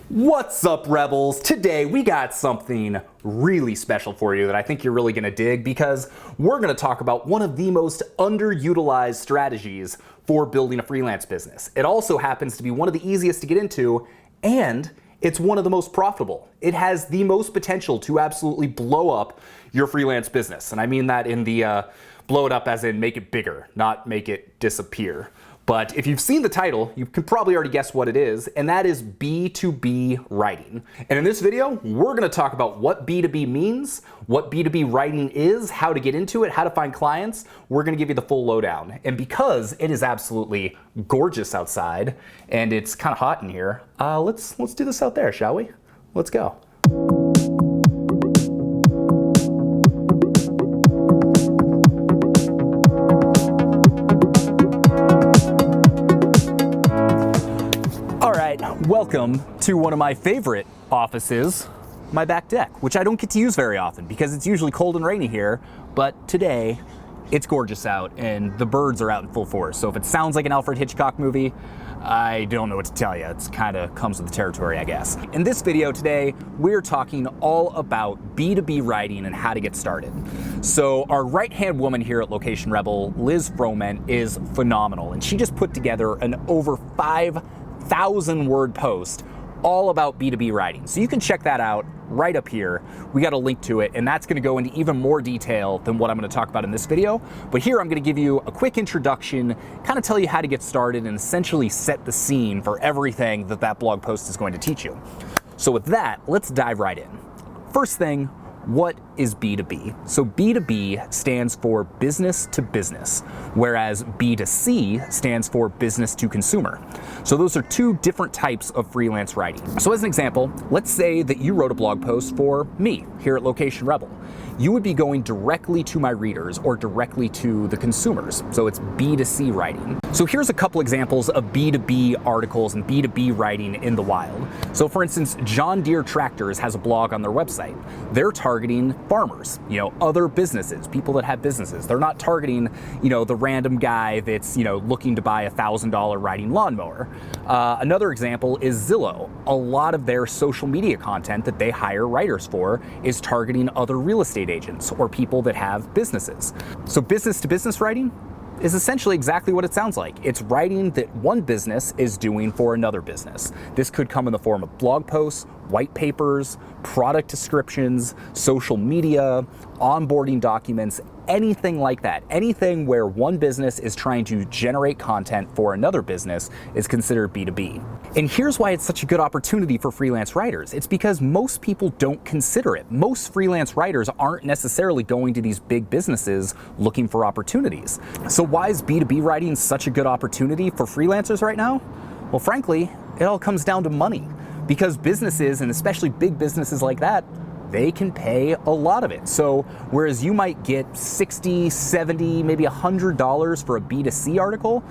What's up, Rebels? Today we got something really special for you that I think you're really gonna dig, because we're gonna talk about one of the most underutilized strategies for building a freelance business. It also happens to be one of the easiest to get into, and it's one of the most profitable. It has the most potential to absolutely blow up your freelance business. And I mean that in the blow it up as in make it bigger, not make it disappear. But if you've seen the title, you can probably already guess what it is, and that is B2B Writing. And in this video, we're gonna talk about what B2B means, what B2B writing is, how to get into it, how to find clients. We're gonna give you the full lowdown. And because it is absolutely gorgeous outside, and it's kind of hot in here, let's do this out there, shall we? Let's go. Welcome to one of my favorite offices, my back deck, which I don't get to use very often because it's usually cold and rainy here, but today it's gorgeous out and the birds are out in full force. So if it sounds like an Alfred Hitchcock movie, I don't know what to tell you. It's kind of comes with the territory, I guess. In this video today, we're talking all about B2B writing and how to get started. So our right-hand woman here at Location Rebel, Liz Froment, is phenomenal, and she just put together an over 5,000 word post all about B2B writing. So you can check that out right up here. We got a link to it, and that's gonna go into even more detail than what I'm gonna talk about in this video. But here I'm gonna give you a quick introduction, kind of tell you how to get started, and essentially set the scene for everything that blog post is going to teach you. So with that, let's dive right in. First thing, what is B2B? So B2B stands for business to business, whereas B2C stands for business to consumer. So those are two different types of freelance writing. So as an example, let's say that you wrote a blog post for me here at Location Rebel. You would be going directly to my readers or directly to the consumers. So it's B2C writing. So here's a couple examples of B2B articles and B2B writing in the wild. So for instance, John Deere Tractors has a blog on their website. They're targeting farmers, other businesses, people that have businesses. They're not targeting, the random guy that's, looking to buy a $1,000 riding lawnmower. Another example is Zillow. A lot of their social media content that they hire writers for is targeting other real estate agents or people that have businesses. So business to business writing is essentially exactly what it sounds like. It's writing that one business is doing for another business. This could come in the form of blog posts, white papers, product descriptions, social media, onboarding documents, anything like that. Anything where one business is trying to generate content for another business is considered B2B. And here's why it's such a good opportunity for freelance writers. It's because most people don't consider it. Most freelance writers aren't necessarily going to these big businesses looking for opportunities. So why is B2B writing such a good opportunity for freelancers right now? Well, frankly, it all comes down to money. Because businesses, and especially big businesses like that, they can pay a lot of it. So whereas you might get $60, $70, maybe $100 for a B2C article,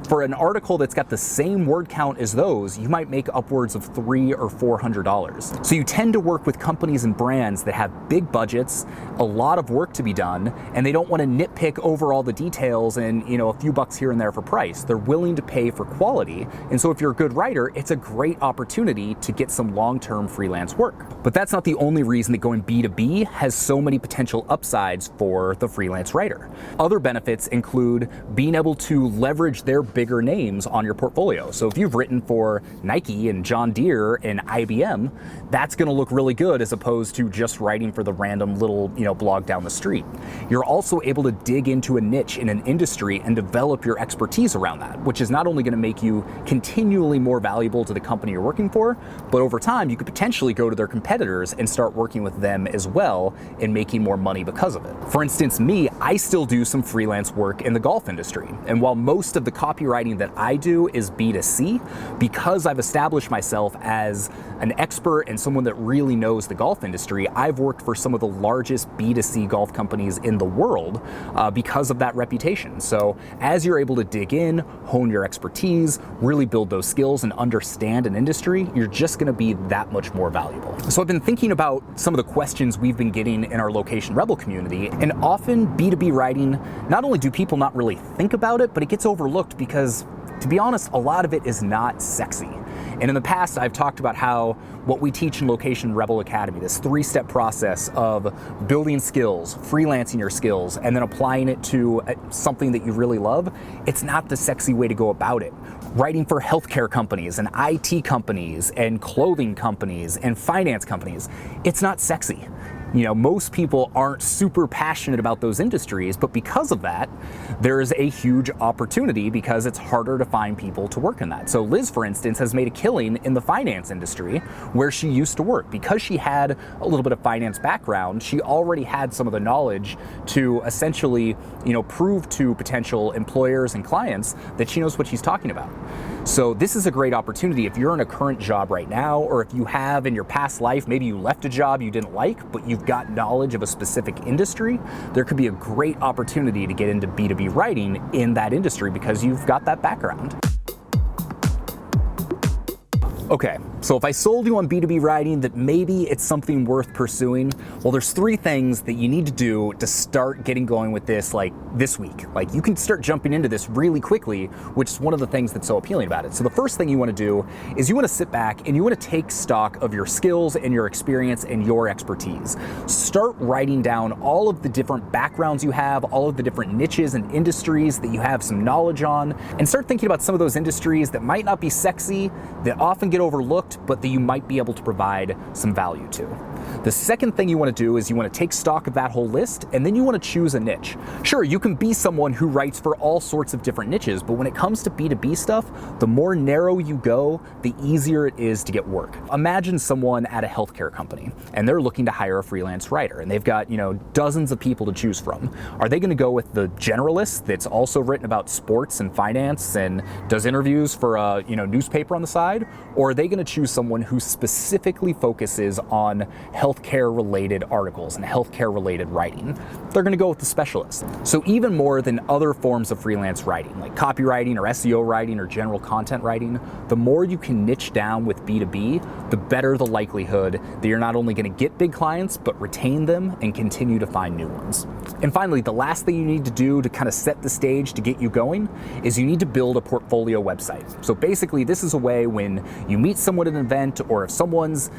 for an article that's got the same word count as those, you might make upwards of $300 or $400. So you tend to work with companies and brands that have big budgets, a lot of work to be done, and they don't want to nitpick over all the details and a few bucks here and there for price. They're willing to pay for quality. And so if you're a good writer, it's a great opportunity to get some long-term freelance work. But that's not the only reason that going B2B has so many potential upsides for the freelance writer. Other benefits include being able to leverage their bigger names on your portfolio. So if you've written for Nike and John Deere and IBM, that's going to look really good as opposed to just writing for the random little, blog down the street. You're also able to dig into a niche in an industry and develop your expertise around that, which is not only going to make you continually more valuable to the company you're working for, but over time you could potentially go to their competitors and start working with them as well and making more money because of it. For instance, me, I still do some freelance work in the golf industry. And while most of the copywriting that I do is B2C, because I've established myself as an expert and someone that really knows the golf industry, I've worked for some of the largest B2C golf companies in the world because of that reputation. So as you're able to dig in, hone your expertise, really build those skills and understand an industry, you're just gonna be that much more valuable. So I've been thinking about some of the questions we've been getting in our Location Rebel community, and often B2B writing, not only do people not really think about it, but it gets overlooked because, to be honest, a lot of it is not sexy. And in the past, I've talked about how what we teach in Location Rebel Academy, this 3-step process of building skills, freelancing your skills, and then applying it to something that you really love, it's not the sexy way to go about it. Writing for healthcare companies and IT companies and clothing companies and finance companies, it's not sexy. You know, most people aren't super passionate about those industries, but because of that, there's a huge opportunity because it's harder to find people to work in that. So Liz, for instance, has made a killing in the finance industry where she used to work. Because she had a little bit of finance background, she already had some of the knowledge to essentially, prove to potential employers and clients that she knows what she's talking about. So this is a great opportunity if you're in a current job right now, or if you have in your past life, maybe you left a job you didn't like, but you've got knowledge of a specific industry, there could be a great opportunity to get into B2B writing in that industry because you've got that background. Okay, so if I sold you on B2B writing that maybe it's something worth pursuing, well, there's 3 things that you need to do to start getting going with this this week. You can start jumping into this really quickly, which is one of the things that's so appealing about it. So the first thing you want to do is you want to sit back and you want to take stock of your skills and your experience and your expertise. Start writing down all of the different backgrounds you have, all of the different niches and industries that you have some knowledge on, and start thinking about some of those industries that might not be sexy, that often get overlooked, but that you might be able to provide some value to. The second thing you want to do is you want to take stock of that whole list, and then you want to choose a niche. Sure, you can be someone who writes for all sorts of different niches, but when it comes to B2B stuff, the more narrow you go, the easier it is to get work. Imagine someone at a healthcare company, and they're looking to hire a freelance writer, and they've got, dozens of people to choose from. Are they going to go with the generalist that's also written about sports and finance and does interviews for a, newspaper on the side? Or are they going to choose someone who specifically focuses on healthcare-related articles and healthcare-related writing? They're going to go with the specialist. So even more than other forms of freelance writing, like copywriting or SEO writing or general content writing, the more you can niche down with B2B, the better the likelihood that you're not only going to get big clients, but retain them and continue to find new ones. And finally, the last thing you need to do to kind of set the stage to get you going is you need to build a portfolio website. So basically, this is a way when you meet someone at an event, or if someone's,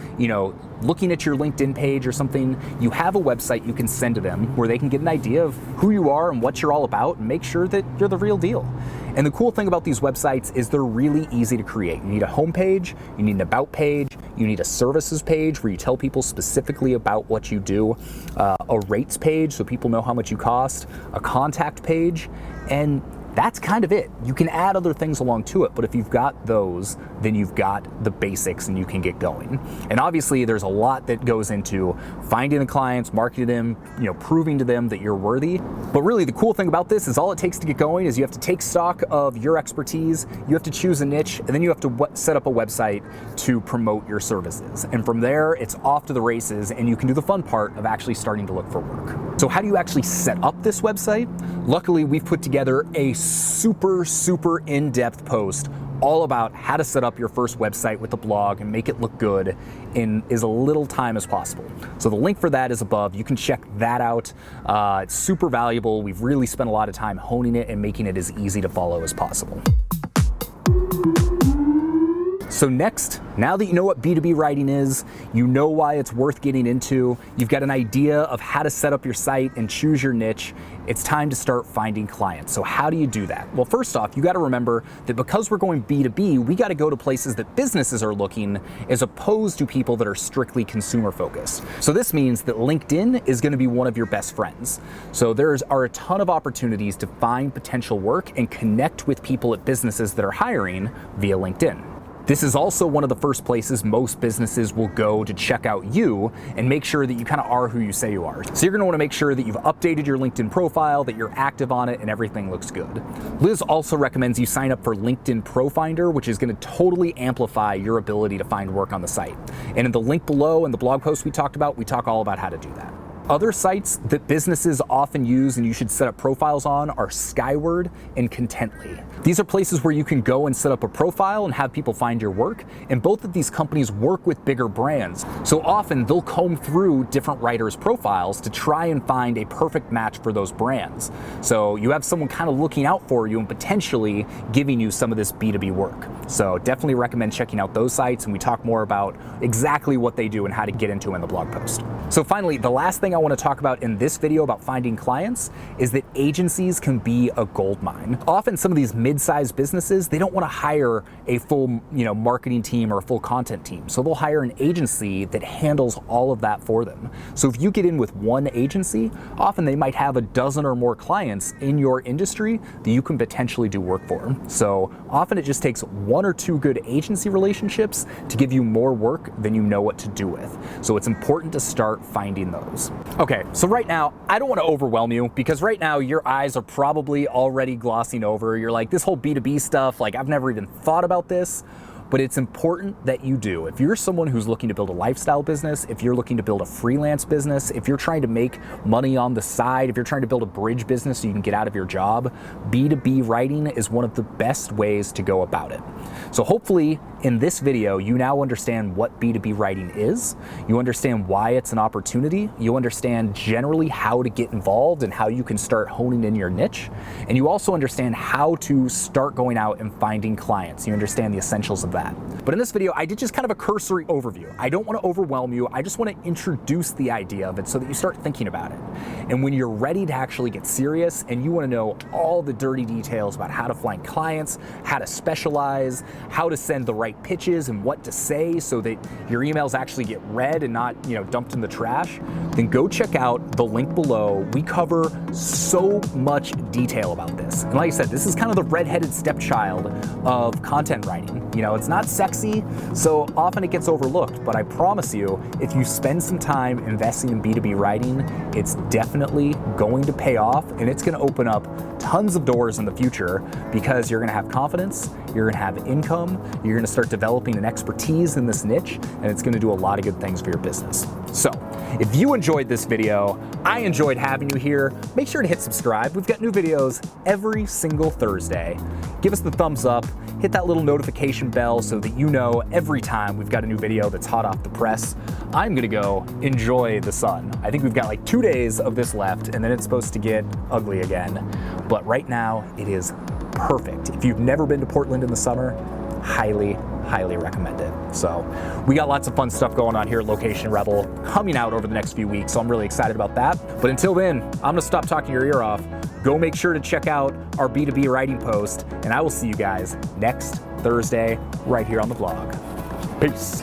looking at your LinkedIn page or something, you have a website you can send to them where they can get an idea of who you are and what you're all about and make sure that you're the real deal. And the cool thing about these websites is they're really easy to create. You need a homepage, you need an about page, you need a services page where you tell people specifically about what you do, a rates page so people know how much you cost, a contact page, and that's kind of it. You can add other things along to it, but if you've got those, then you've got the basics and you can get going. And obviously there's a lot that goes into finding the clients, marketing them, proving to them that you're worthy. But really the cool thing about this is all it takes to get going is you have to take stock of your expertise, you have to choose a niche, and then you have to set up a website to promote your services. And from there, it's off to the races, and you can do the fun part of actually starting to look for work. So how do you actually set up this website? Luckily, we've put together a super in-depth post all about how to set up your first website with a blog and make it look good in as little time as possible. So the link for that is above. You can check that out. It's super valuable. We've really spent a lot of time honing it and making it as easy to follow as possible. So next, now that you know what B2B writing is, you know why it's worth getting into, you've got an idea of how to set up your site and choose your niche, it's time to start finding clients. So how do you do that? Well, first off, you got to remember that because we're going B2B, we got to go to places that businesses are looking as opposed to people that are strictly consumer focused. So this means that LinkedIn is going to be one of your best friends. So there are a ton of opportunities to find potential work and connect with people at businesses that are hiring via LinkedIn. This is also one of the first places most businesses will go to check out you and make sure that you kind of are who you say you are. So you're going to want to make sure that you've updated your LinkedIn profile, that you're active on it, and everything looks good. Liz also recommends you sign up for LinkedIn Pro Finder, which is going to totally amplify your ability to find work on the site. And in the link below in the blog post we talked about, we talk all about how to do that. Other sites that businesses often use and you should set up profiles on are Skyward and Contently. These are places where you can go and set up a profile and have people find your work, and both of these companies work with bigger brands. So often they'll comb through different writers' profiles to try and find a perfect match for those brands. So you have someone kind of looking out for you and potentially giving you some of this B2B work. So definitely recommend checking out those sites, and we talk more about exactly what they do and how to get into in the blog post. So finally, the last thing I want to talk about in this video about finding clients is that agencies can be a goldmine. Often some of these mid-sized businesses, they don't want to hire a full, marketing team or a full content team. So they'll hire an agency that handles all of that for them. So if you get in with one agency, often they might have a dozen or more clients in your industry that you can potentially do work for. So often it just takes one or two good agency relationships to give you more work than you know what to do with. So it's important to start finding those. Okay, so right now, I don't want to overwhelm you, because right now your eyes are probably already glossing over. You're like, this whole B2B stuff, like I've never even thought about this. But it's important that you do. If you're someone who's looking to build a lifestyle business, if you're looking to build a freelance business, if you're trying to make money on the side, if you're trying to build a bridge business so you can get out of your job, B2B writing is one of the best ways to go about it. So hopefully in this video, you now understand what B2B writing is, you understand why it's an opportunity, you understand generally how to get involved and how you can start honing in your niche, and you also understand how to start going out and finding clients. You understand the essentials of that. But in this video, I did just kind of a cursory overview. I don't want to overwhelm you. I just want to introduce the idea of it so that you start thinking about it. And when you're ready to actually get serious and you want to know all the dirty details about how to find clients, how to specialize, how to send the right pitches and what to say so that your emails actually get read and not, dumped in the trash, then go check out the link below. We cover so much detail about this. And like I said, this is kind of the redheaded stepchild of content writing. It's not sexy, so often it gets overlooked, but I promise you, if you spend some time investing in B2B writing, it's definitely going to pay off, and it's going to open up tons of doors in the future, because you're going to have confidence, you're going to have income, you're going to start developing an expertise in this niche, and it's going to do a lot of good things for your business. So if you enjoyed this video, I enjoyed having you here. Make sure to hit subscribe. We've got new videos every single Thursday. Give us the thumbs up, hit that little notification bell so that you know every time we've got a new video that's hot off the press. I'm gonna go enjoy the sun. I think we've got like 2 days of this left, and then it's supposed to get ugly again. But right now it is perfect. If you've never been to Portland in the summer, highly recommend it. So we got lots of fun stuff going on here at Location Rebel coming out over the next few weeks, so I'm really excited about that. But until then, I'm gonna stop talking your ear off. Go make sure to check out our B2B writing post, and I will see you guys next Thursday right here on the blog. Peace.